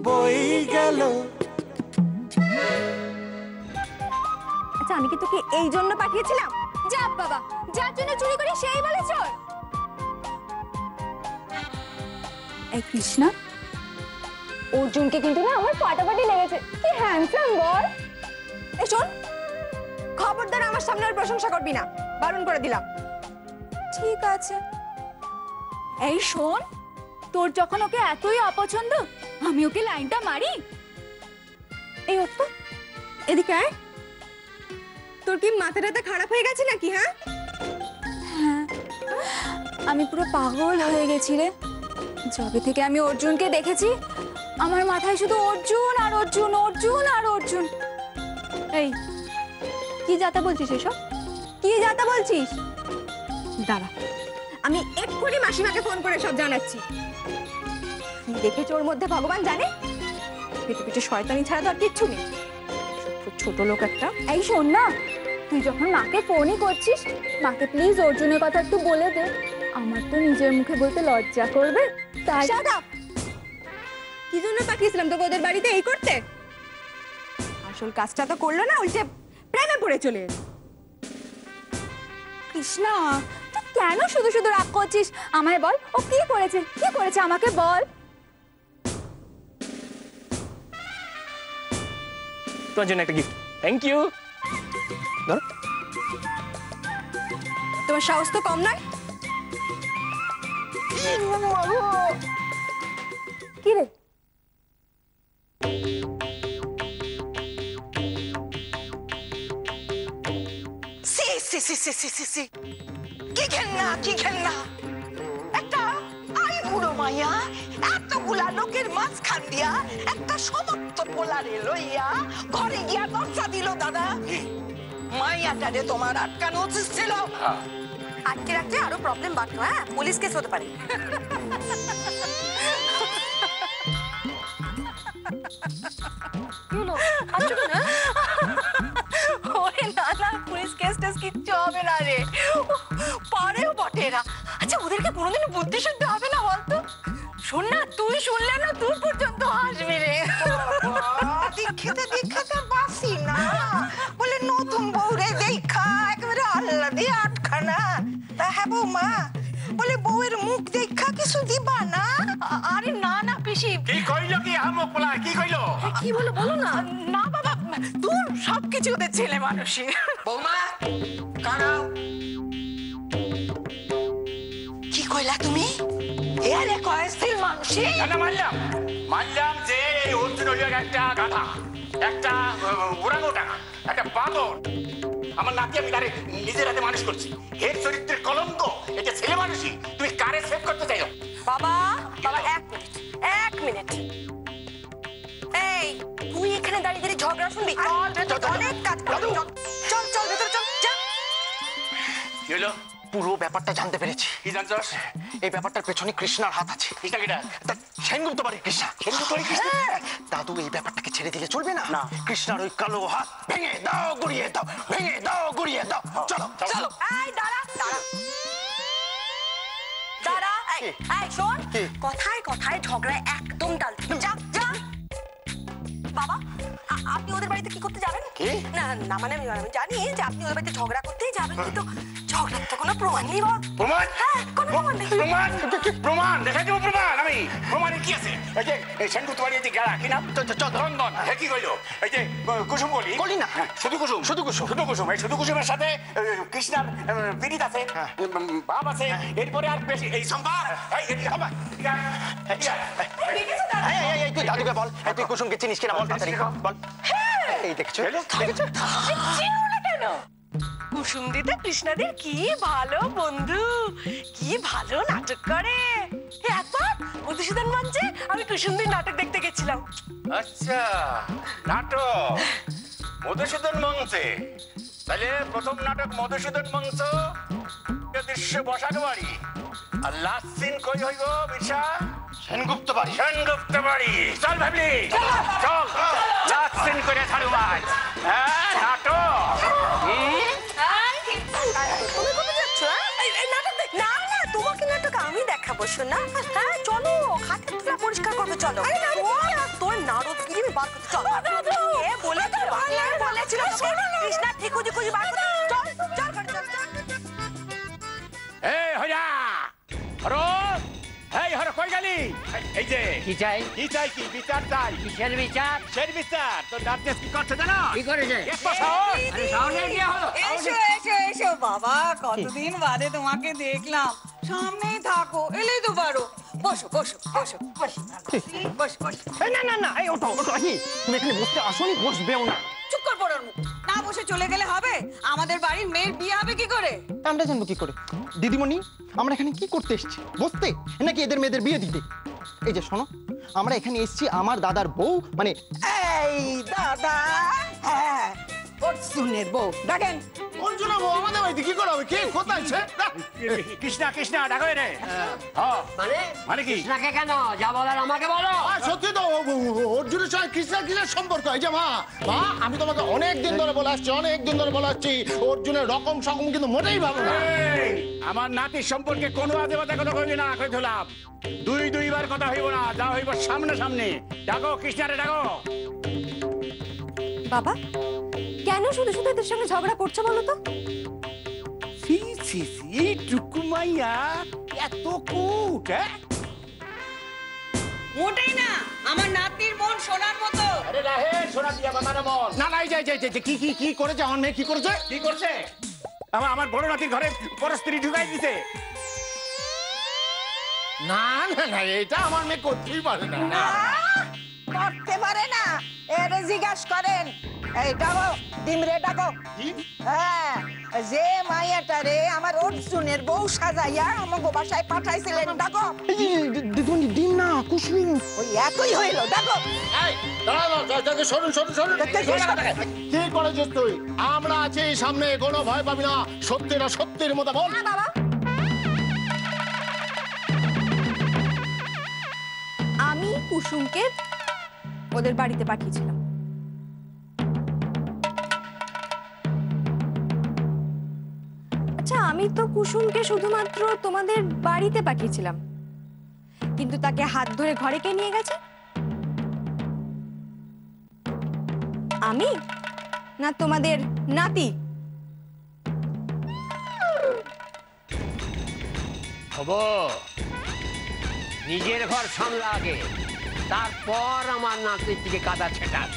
বই গেল। আচ্ছা আমি কি তোকে এই জন্য পাঠিয়েছিলাম? যা বাবা, যার জন্য চুরি করি সেই বলে চোর। এই কৃষ্ণা, অর্জুনকে কিন্তু না আমার ফাটাফাটি লেগেছে। কি হ্যান্ডসাম বল। এই শোন, খবরদার আমার সামনে আর প্রশংসা করবি না, বারণ করে দিলাম। ঠিক আছে। এই শোন, তোর যখন ওকে এতই অপছন্দ, আমি ওকে লাইনটা মারি। এই তো এদিকে আয়। তোর কি মাথাটা খারাপ হয়ে গেছে নাকি? হ্যাঁ, আমি পুরো পাগল হয়ে গেছি রে। যবে থেকে আমি অর্জুনকে দেখেছি, আমার মাথায় শুধু অর্জুন আর অর্জুন, অর্জুন আর অর্জুন। এই কি যাতা বলছিস এসব? কি যাতা বলছিস? দাঁড়া, আমি এক্ষুনি মাসিমাকে ফোন করে সব জানাচ্ছি। দেখেছো ওর মধ্যে ভগবান জানে, পিঠে পিঠে শয়তানি ছাড়া তো আর কিচ্ছু নেই। ছোট লোক একটা। এই শোন না, তুই যখন মাকে ফোনই করছিস, মাকে প্লিজ অর্জুনের কথা একটু বলে দে। আমার তো নিজের মুখে বলতে লজ্জা করবে। তাই কি জন্য পাঠিয়েছিলাম তোকে ওদের বাড়িতে এই করতে? আসল কাজটা তো করলো না, উল্টে প্রেমে পড়ে চলে এলো। কৃষ্ণা, তুই কেন শুধু শুধু রাগ করছিস? আমায় বল, ও কি করেছে? কি করেছে আমাকে বল। তোমার জন্য একটা গিফট। Thank you. ধরো। তোমার সাহস তো কম নয়। কি রে? কি ঘেন্না, কি ঘেন্না! একটা আই বুড়ো মাইয়া এতগুলা লোকের মাঝখান দিয়া একটা সমস্ত পোলারে লইয়া ঘরে গিয়া দরজা দিল। দাদা, মাইয়াটারে তোমার আটকানো উচিত ছিল। আটকে রাখতে আরো প্রবলেম বাড়তো। হ্যাঁ, পুলিশ কেস হতে পারে। ওরে না না, পুলিশ কেস টেস কিচ্ছু হবে না রে, পারেও বটে এরা। আচ্ছা ওদেরকে কোনোদিনও বুদ্ধি শুনতে হবে না বলতো? শোন না, তুই শুনলে না তুই পর্যন্ত হাসবি রে। দীক্ষাতে দীক্ষাতে বাসি না বলে নতুন বউরে দেখা একেবারে আল্লাহ দিয়ে আটখানা। তা হ্যাঁ বৌমা, বলে বউয়ের মুখ দেখা কিছু দিবা না? আরে না না পিসি। কি কইলো? কি আমো পোলা কি কইলো? কি বলো বলো না। না বাবা, তোর সবকিছু ওদের ছেলে মানুষই। বৌমা কানাও। কি কইলা তুমি? এরে কয়স্থির মানুষই। না মানলাম, মানলাম যে এই অর্জুন হইল একটা গাধা, একটা ওরাংওটাং, একটা বাঁদর। আমার নাতি আমি তারে নিজের হাতে মানুষ করছি। এর চরিত্রের কলঙ্ক, এটা ছেলে মানুষই। তুমি কারে সেভ করতে চাইও? বাবা বাবা, এক মিনিট। এই তুই এখানে দাঁড়িয়ে দাঁড়িয়ে ঝগড়া শুনবি? অনেক কাজ করবি। চল চল ভেতরে চল। যা। কি হলো? পুরো ব্যাপারটা জানতে পেরেছি। কি জানছস? এই ব্যাপারটার পেছনে কৃষ্ণার হাত আছে। কৃষ্ণা কিটা? সেনগুপ্ত বাড়ির কৃষ্ণা। সেনগুপ্ত বাড়ির কৃষ্ণা? দাদু এই ব্যাপারটাকে ছেড়ে দিলে চলবে না। না। কৃষ্ণার ওই কালো হাত ভেঙে দাও, গুড়িয়ে দাও, ভেঙে দাও, গুড়িয়ে দাও। চলো চলো। এই দাঁড়া দাঁড়া দাঁড়া। এই শোন, কথায় কথায় ঝগড়া একদম টালবি না। যা যা। বাবা, আপনি ওদের বাড়িতে কি করতে যাবেন? না না মানে আমি জানি যে আপনি ওদের বাড়িতে ঝগড়া করতেই যাবেন, কিন্তু ঝগড়ার তো কোনো প্রমাণ নেই। প্রমাণ? হ্যাঁ, কোনো প্রমাণ নেই। প্রমাণ? প্রমাণ দেখাই দেবো। প্রমাণ আমি প্রমাণে কি আছে? এই যে এই সেনগুপ্ত বাড়ি যে গেলা কি নাম? চন্দন। হ্যাঁ কি কইলো? এই যে কুসুম গলি। বলি না, শুধু কুসুম। শুধু কুসুম। শুধু কুসুম। এই শুধু কুসুমের সাথে কৃষ্ণার পীড়িত আছে, বাপ আছে। এরপরে আর বেশি এই সম্ভব। তুই দাদুকে বল, তুই কুসুমকে চিনিস কিনা বল তাড়াতাড়ি বল। এই দেখছো দেখছো? চিনো না কেন? কুসুমদিদা কৃষ্ণাদের কি ভালো বন্ধু, কি ভালো নাটক করে। একবার মধুসূদন মঞ্চে আমি কুসুমদির নাটক দেখতে গেছিলাম। আচ্ছা, নাটক মধুসূদন মঞ্চে। তাহলে প্রথম নাটক মধুসূদন মঞ্চ, দৃশ্য বসাক বাড়ি। আর লাস্ট সিন কই হইব বিশা? সেনগুপ্ত বাড়ি। সেনগুপ্ত বাড়ি। চল ভাবলি, চল লাস্ট সিন করে ছাড়ু ভাই। হ্যাঁ নাটক। তুমি কোথায় যাচ্ছ? নাটক দেখ। না না, তোমাকে নাটক আমি দেখাবো শোনা। হ্যাঁ চলো, খাটের তোলা পরিষ্কার করবে চলো তোর নারদগিরি আমি বার করতে চলো এ বলেছিল কৃষ্ণা ঠিকুজি খুঁজি বার করতে চল চল চল এই হইয়া হরো এই হরো কই গেলি এই যে কি চাই? কি চাই কি বিচার চাই কিসের বিচার? সেই বিচার তোর নার্সেস কি করছে জানো কি করেছে? এক সাহস আরে সামনে কি হলো? এসো এসো এসো বাবা কতদিন বাদে তোমাকে দেখলাম সামনেই থাকো এলেই তো পারো বসো বসো বসো বসো বসো বসো এই না না না এই ওঠো ওঠো আসি তুমি এখানে বসতে আসোনি বসবেও না চুপ কর পড়ার মুখ না বসে চলে গেলে হবে আমাদের বাড়ির মেয়ের বিয়ে হবে কি করে আমরা জানবো কি করে দিদিমণি আমরা এখানে কি করতে এসেছি বসতে নাকি এদের মেয়েদের বিয়ে দিতে এই যে শোনো আমরা এখানে এসেছি আমার দাদার বউ মানে এই দাদা হ্যাঁ অর্জুনের বউ দেখেন অঞ্জনা বউ আমাদের বাড়িতে কি করে হবে কি কোথায় সে কৃষ্ণা কৃষ্ণা ডাকো রে হ্যাঁ মানে মানে কি কৃষ্ণাকে কেন যা বলার আমাকে বলো। সত্যি তো অর্জুনের সঙ্গে কৃষ্ণার কিসের সম্পর্ক এই যে মা আমি তোমাকে অনেক দিন ধরে বলে আসছি অর্জুনের রকম সকম কিন্তু মোটেই ভালো না এই, আমার নাতির সম্পর্কে কোনো আজে বাজে কথা কইবি না কই ধরলাম দুইবার কথা হইব না যা হইব সামনে সামনে ডাকো কৃষ্ণারে ডাকো বাবা কেন শুধু শুধু এদের সঙ্গে ঝগড়া করছো বলো তো? সি সি সি টুকুমাইয়া এত কুট হ্যাঁ মোটেই না আমার নাতির মন সোনার মতো আরে রাহে সোনা দিয়া বাবা না মন না নাই যাই যাই কি কি কি করেছে আমার মেয়ে কি করেছে কি করছে আমার বড় নাতির ঘরে পরস্ত্রী ঢুকাই দিছে না না না এটা আমার মেয়ে করতেই পারে না করতে পারে না এর জিজ্ঞাসা করেন এই ডাকো ডিমরে ডাকো হ্যাঁ যে মাইয়াটারে আমার অর্জুনের বউ সাজাইয়া আমাকে বাসায় পাঠাইছিলেন ডাকো দিদিমণি ডিম না কুসুম ওই একই হইল ডাকো এই দাঁড়া শুনুন কি করেছিস তুই আমরা আছি সামনে কোনো ভয় পাবি না সত্যিটা সত্যির মতো বল বাবা আমি কুসুমকে ওদের বাড়িতে পাঠিয়েছিলাম। আচ্ছা আমি তো কুসুমকে শুধুমাত্র তোমাদের বাড়িতে পাঠিয়েছিলাম কিন্তু তাকে হাত ধরে ঘরে কে নিয়ে গেছে? আমি না তোমাদের নাতি? হবো নিজের ঘর সামলা আগে তারপর আমার নাতির দিকে কাদা ছেটাস।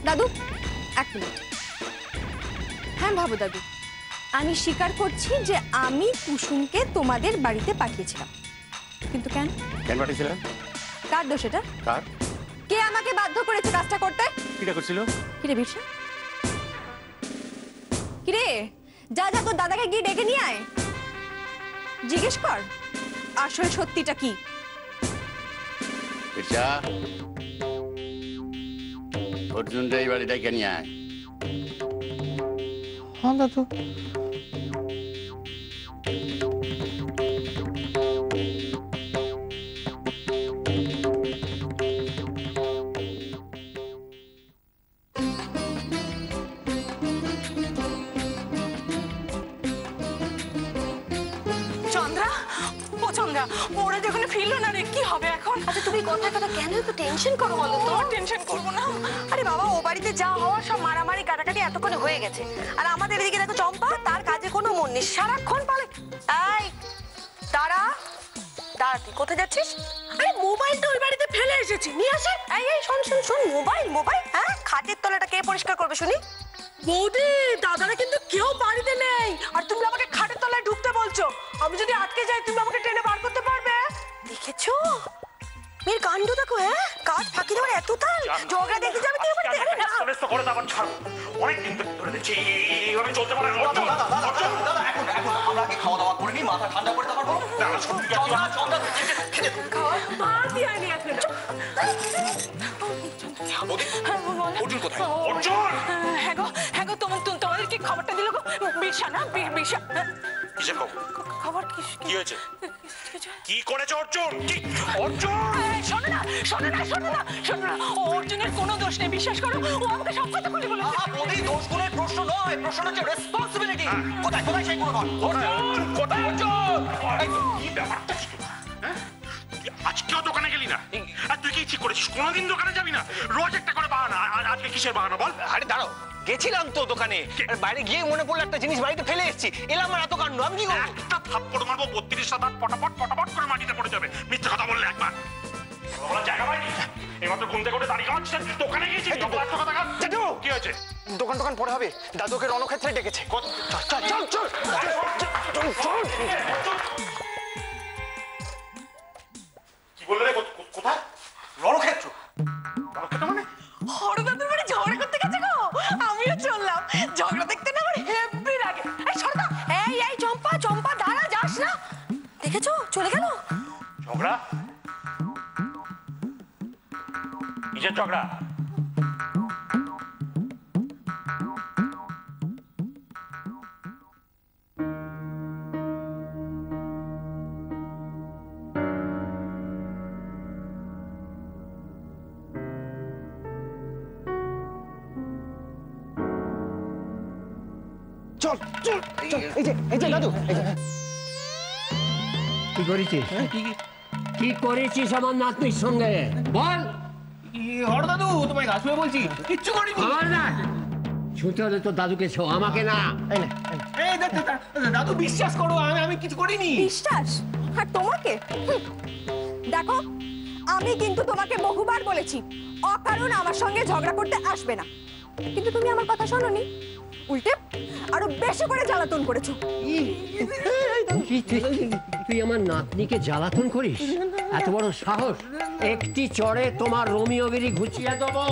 দাদু এক মিনিট হ্যাঁ ভাবো দাদু আমি স্বীকার করছি যে আমি কুসুমকে তোমাদের বাড়িতে পাঠিয়েছিলাম কিন্তু কেন কেন পাঠিয়েছিলেন কার দোষ এটা? কার কে আমাকে বাধ্য করেছে কাজটা করতে? কিটা করছিল কিরে বিরসা কিরে যা যা তোর দাদাকে গিয়ে ডেকে নিয়ে আয় জিজ্ঞেস কর আসল সত্যিটা কি। বিরসা অর্জুনটা এই বাড়ি ডেকে নিয়ে আয় হ্যাঁ দাদু চন্দ্রা ও চন্দ্রা ওরা যখন ফিরলো না রে কি হবে এখন আচ্ছা তুমি কথা কেন একটু টেনশন করো বলো তো টেনশন করবো না আরে বাবা ও বাড়িতে যা হওয়ার সব মারামারি কাটাকাটি এতক্ষণে হয়ে গেছে আর আমাদের এদিকে দেখো চম্পা তার কাজে কোনো মন নেই সারাক্ষণ পালে এই দাঁড়া দাঁড়া তুই কোথায় যাচ্ছিস? আরে মোবাইলটা ওই বাড়িতে ফেলে এসেছি নিয়ে আসে এই এই শোন শোন শোন মোবাইল হ্যাঁ খাটের তলাটা কে পরিষ্কার করবে শুনি? বৌদি দাদারা কিন্তু কেউ বাড়িতে নেই আর তুমি আমাকে খাটের তলায় ঢুকতে বলছো আমি যদি আটকে যাই তুমি আমাকে টেনে বার করতে পারবে? দেখেছো মেয়ের কাণ্ড দেখো হ্যাঁ কাজ ফাঁকি দেওয়ার এত তাল ঝগড়া দেখতে যাবে তুই আমার দেখবে না করে দাও ছাড়ো অনেক দিন ধরে দেখছি এইভাবে চলতে পারে আমরা খাওয়া দাওয়া করে নি মাথা ঠান্ডা করে তারপর মার দিয়ে আনি এখন অর্জুন কোথায় অর্জুন হ্যাঁ গো তোমাদেরকে খবরটা দিল গো বিরসা না বিরসা কিসের খবর? খবর কি হয়েছে? কি করেছে অর্জুন? কি অর্জুন? শোনো না শোনো না শোনো না শোনো না, অর্জুনের কোনো দোষ নেই, বিশ্বাস করো। ও আমাকে সব কথা খুলে বলেছে। বৌদি, দোষগুলোর প্রশ্ন নয়, প্রশ্ন হচ্ছে রেসপন্সিবিলিটি। কোথায় কোথায় সেই গুণধর? অর্জুন কোথায় অর্জুন? এই, কি ব্যাপারটা কি তোর? হ্যাঁ? তুই আজকেও দোকানে গেলি না? আর তুই কি ঠিক করেছিস? কোনোদিন দোকানে যাবি না? রোজ একটা করে বাহানা। আজকে কিসের বাহানা বল? আরে দাঁড়াও, গেছিলাম তো দোকানে, আর বাইরে গিয়ে মনে পড়লো একটা জিনিস বাড়িতে ফেলে এসেছি, এলাম আর এত কাণ্ড, আমি কি করবো? একটা থাপ্পড় মারবো, 32 দাঁত পটাপট পটাপট করে মাটিতে পড়ে যাবে। মিথ্যে কথা বললে একবার। বলার জায়গা পাইনি। এইমাত্র ঘুম থেকে উঠে দাঁড়িয়ে কামাচ্ছিস, দোকানে গিয়েছিস। জেঠু, কি হয়েছে? দোকান টোকান পরে হবে, দাদুকে রণক্ষেত্রে ডেকেছে। চল চল চল চল। কি বললে রে? কোথায়? রণক্ষেত্র? রণক্ষেত্র মানে? হরদাদুর বাড়ি ঝগড়া করতে গেছে গো। আমিও চললাম। ঝগড়া দেখতে না আমার হেব্বি লাগে। এই সরদা, এই এই চম্পা চম্পা, দাঁড়া, যাস না। দেখেছো চলে গেল। ঝগড়া? কিসের ঝগড়া? চল চল চল, এই যে দাদু, এই যে। কি করেছিস? কি করেছিস আমার নাতনির সঙ্গে বল? হর দাদু, তোমায় ঘাস শুয়ে বলছি, কিচ্ছু করিনি। আমার না ছুটে হলে তো দাদুকে ছো, আমাকে না। এই নে, এই নে। এই দাদু, বিশ্বাস করো, আমি কিছু করিনি। বিশ্বাস? আর তোমাকে? দেখো, আমি কিন্তু তোমাকে বহুবার বলেছি অকারণ আমার সঙ্গে ঝগড়া করতে আসবে না, কিন্তু তুমি আমার কথা শোনোনি, উল্টে আরো বেশি করে জ্বালাতন করেছো। তুই আমার নাতনিকে জ্বালাতন করিস? এত বড় সাহস! একটি চড়ে তোমার রোমিওগিরি ঘুচিয়ে দেবো।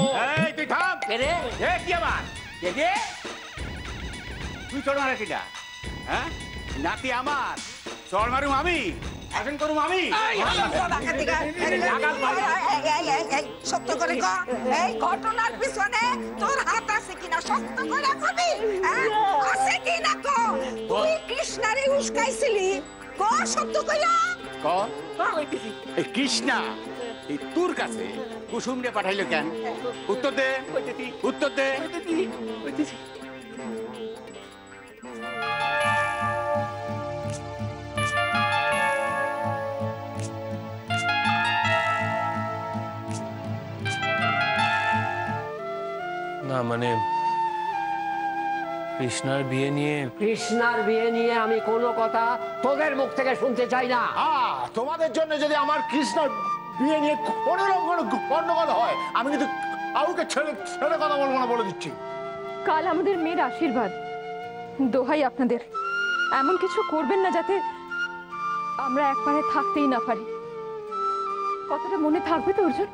এই তুই থাম। রে এ কি আবার? কে কে? তুই চড় মারা কিটা? হ্যাঁ? নাতি আমার, চড় মারুম আমি, অ্যাকশন করুম আমি। সত্য করে কর, এই ঘটনার পিছনে তোর হাত আছে কিনা সত্য করে কবি। আছে কিনা ক? তুই কৃষ্ণারে উস্কাইছিলি, ক সত্য কইরা। ক? এই কৃষ্ণা এই তোর কাছে কুসুম রে পাঠাইলো কেন? উত্তর দে, উত্তর দে। না মানে কৃষ্ণার বিয়ে নিয়ে আমি কোনো কথা তোদের মুখ থেকে শুনতে চাই না। তোমাদের জন্য যদি আমার কৃষ্ণর বিয়ে নিয়ে কোনো রকম গন্ডগোল হয়, আমি কিন্তু কাউকে ছেড়ে ছেড়ে কথা বলবো না, বলে দিচ্ছি। কাল আমাদের মেয়ের আশীর্বাদ, দোহাই আপনাদের এমন কিছু করবেন না যাতে আমরা একবারে থাকতেই না পারি। কথাটা মনে থাকবে তো অর্জুন?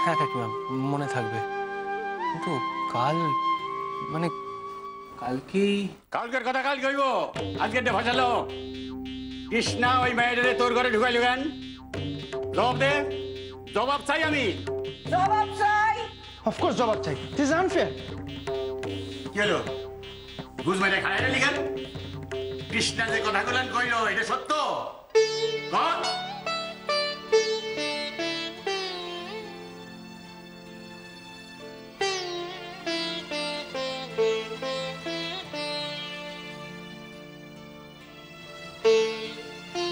হ্যাঁ কাকিমা, মনে থাকবে, কিন্তু কাল মানে কালকের কথা কাল কইব, আজকে ভাসালো। কৃষ্ণা ওই মেয়েটারে তোর ঘরে ঢুকাইলো কেন? জবাব দে, জবাব চাই আমি। জবাব চাই। অফকোর্স জবাব চাই, দিস ইজ আনফেয়ার। কি হলো? বুঝ মেরে খায় না লিখেন? কৃষ্ণা যে কথাগুলো কইলো এটা সত্য? কর।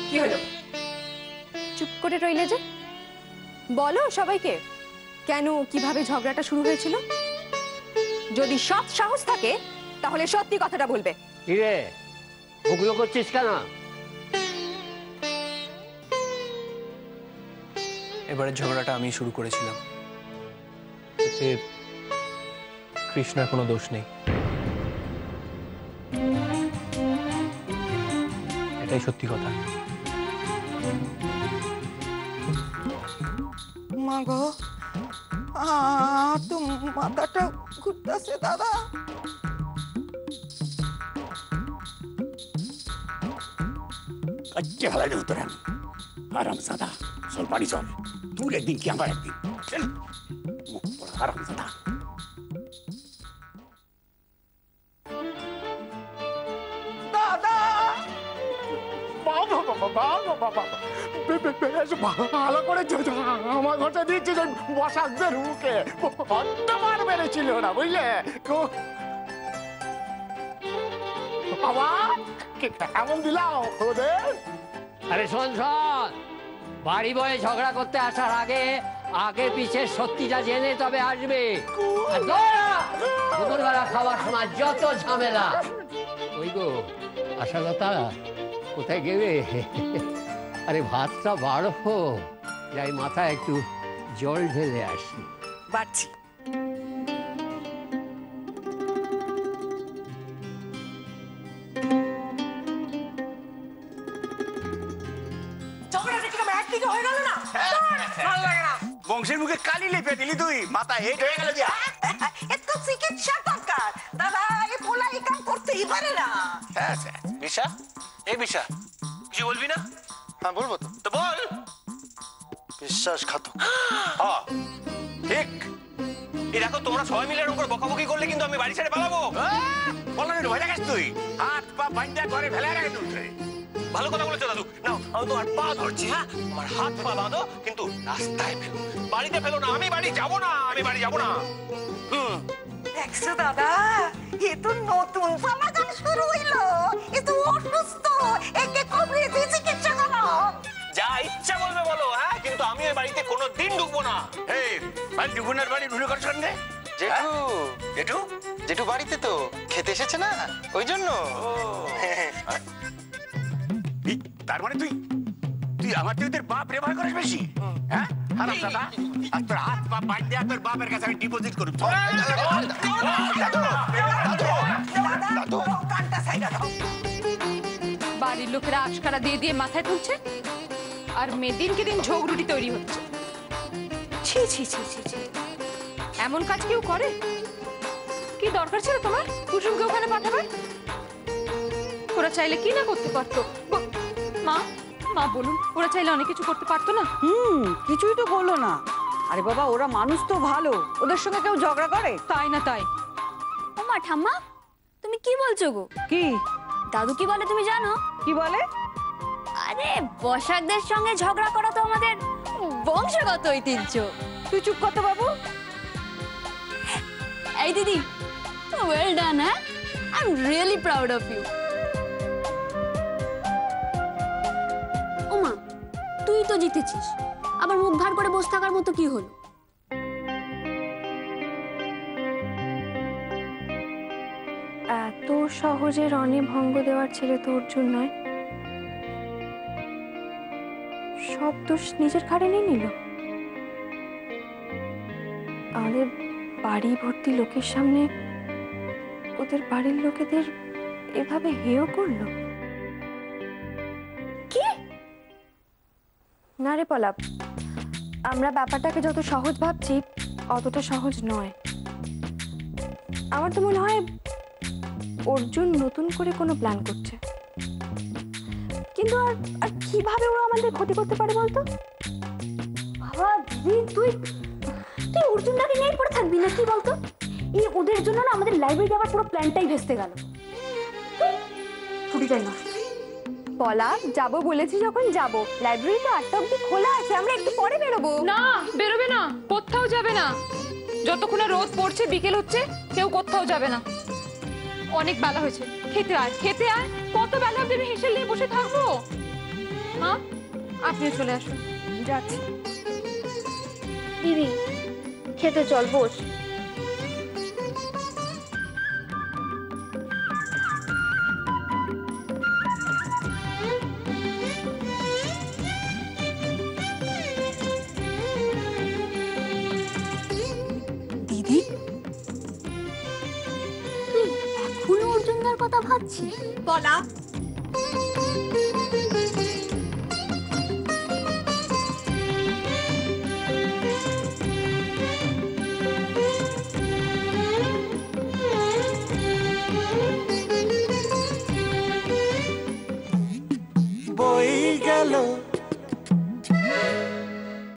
কি হলো? চুপ করে রইলে যে? বলো সবাইকে, কেন কিভাবে ঝগড়াটা শুরু হয়েছিল? যদি সৎ সাহস থাকে তাহলে সত্যি কথাটা বলবে। কি রে, ওগুলো করছিস কেন? এবারের ঝগড়াটা আমি শুরু করেছিলাম, এতে কৃষ্ণার কোনো দোষ নেই, এটাই সত্যি কথা। মা গো, তো মাথাটা ঘুরতেছে দাদা। আচ্ছা ভালো দেবো তোর আমি। আরাম সাদা, চল বাড়ি চল। তোর একদিন কি আমার একদিন। চল মুখ পড়া আরাম সাদা। বেশ ভালো করে আমার ঘরটা দিচ্ছে যে বসাকদের মুখে অতবার মেরেছিল না বুঝলে বাবা কেমন দিলাম ওদের। আরে শোন শোন, বাড়ি বয়ে ঝগড়া করতে আসার আগে আগে পিছে সত্যিটা জেনে তবে আসবে। আর দুপুরবেলা খাবার সময় যত ঝামেলা। ওই গো আশালতা, কোথায় গেলে? আরে ভাতটা বাড়ো, যাই মাথায় একটু জল ঢেলে আসি। বাড়ছি। ঝগড়াটা কিরকম একদিকে হয়ে গেল না? ভালো লাগে না। বংশের মুখে কালি লেপে দিলি তুই, মাথা হেট হয়ে গেল দিয়া। এত চিকিৎসা দরকার দাদা, এই পোলা এই কাম করতেই পারে না। বিশা, এই বিশা, কিছু বলবি না? হ্যাঁ বলবো তো। তো বল। বিশ্বাসঘাতক। হ্যাঁ ঠিক। এই দেখো, তোমরা সবাই মিলে এরকম করে বকাবকি করলে কিন্তু আমি বাড়ি ছেড়ে পালাবো। বললেন ভয় লাগাস তুই, হাত পা বান্ধা ঘরে ফেলে রাখে তুই। ভালো কথা বলেছো দাদু। নাও, আমি তোমার পা ধরছি। হ্যাঁ, আমার হাত পা বাঁধো, কিন্তু রাস্তায় ফেলো, বাড়িতে ফেলো না। আমি বাড়ি যাবো না, আমি বাড়ি যাবো না। দেখছো দাদা, এ তো নতুন সমাধান শুরু হইলো। এ তো অসুস্থ, একে কবে চিকিৎসা করো। যা ইচ্ছা বলবে বলো। হ্যাঁ, কিন্তু আমি ওই বাড়িতে কোনোদিন ঢুকবো না। এই ভাই দুগুনের বাড়ি ঢুকে কর সঙ্গে জেঠু, জেঠু জেঠু বাড়িতে তো খেতে এসেছে না, ওই জন্য। তার মানে তুই তুই আমার তুই তোর বাপ ব্যবহার করিস বেশি, হ্যাঁ? হারাম দাদা, আর তোর হাত পা বাঁধতে তোর বাপের কাছে আমি ডিপোজিট করব। কানটা সাইডা দাও। বাড়ির লোকেরা আশকারা দিয়ে দিয়ে মাথায় তুলছে, আর দিনকে দিন ঝগড়ুটি তৈরি হচ্ছে। ছি ছি ছি ছি ছি, এমন কাজ কেউ করে? কি দরকার ছিল তোমার কুসুমকে ওখানে পাঠাবার? ওরা চাইলে কি না করতে পারতো? মা, মা বলুন, ওরা চাইলে অনেক কিছু করতে পারতো না? কিছুই তো করলো না। আরে বাবা, ওরা মানুষ তো ভালো, ওদের সঙ্গে কেউ ঝগড়া করে? তাই না তাই। ও মা, ঠাম্মা তুমি কি বলছো গো? কি দাদু কি বলে তুমি জানো? কি বলে? আরে বসাকদের সঙ্গে ঝগড়া করা তো আমাদের বংশগত ঐতিহ্য। তুই চুপ কর তো বাবু। এই দিদি, ওয়েল ডান। হ্যাঁ, I am really proud of you. ও মা, তুই তো জিতেছিস, আবার মুখ ভার করে বসে থাকার মতো কি হলো? এত সহজে রণে ভঙ্গ দেওয়ার ছেলে তো অর্জুন নয়। সব দোষ নিজের ঘাড়ে নিয়ে নিল। আমাদের বাড়ি ভর্তি লোকের সামনে ওদের বাড়ির লোকেদের এভাবে হেয় করলো। কি না রে পলাপ, আমরা ব্যাপারটাকে যত সহজ ভাবছি অতটা সহজ নয়। আমার তো মনে হয় অর্জুন নতুন করে কোনো প্ল্যান করছে। কিন্তু আর কিভাবে ওরা আমাদের ক্ষতি করতে পারে বলতো? বাবা দিদি, তুই অর্জুনটাকে নিয়ে পড়ে থাকবি না কি বলতো? এই ওদের জন্য না আমাদের লাইব্রেরি যাওয়ার পুরো প্ল্যানটাই ভেস্তে গেল। ছুটিটাই নষ্ট। পলাপ, যাবো বলেছি যখন যাবো। লাইব্রেরি তো 8টা অবধি খোলা আছে, আমরা একটু পরে বেরোবো। না, বেরোবে না, কোথাও যাবে না। যতক্ষণে রোদ পড়ছে, বিকেল হচ্ছে, কেউ কোথাও যাবে না। অনেক বেলা হয়েছে, খেতে আয়, খেতে আয়। কত বেলা অবধি আমি হেসেল নিয়ে বসে থাকবো? মা, আপনিও চলে আসুন। যাচ্ছি। দিদি, খেতে চল, বস। দিদি, তুই এখনো অর্জুনদার কথা ভাবছিস? বলা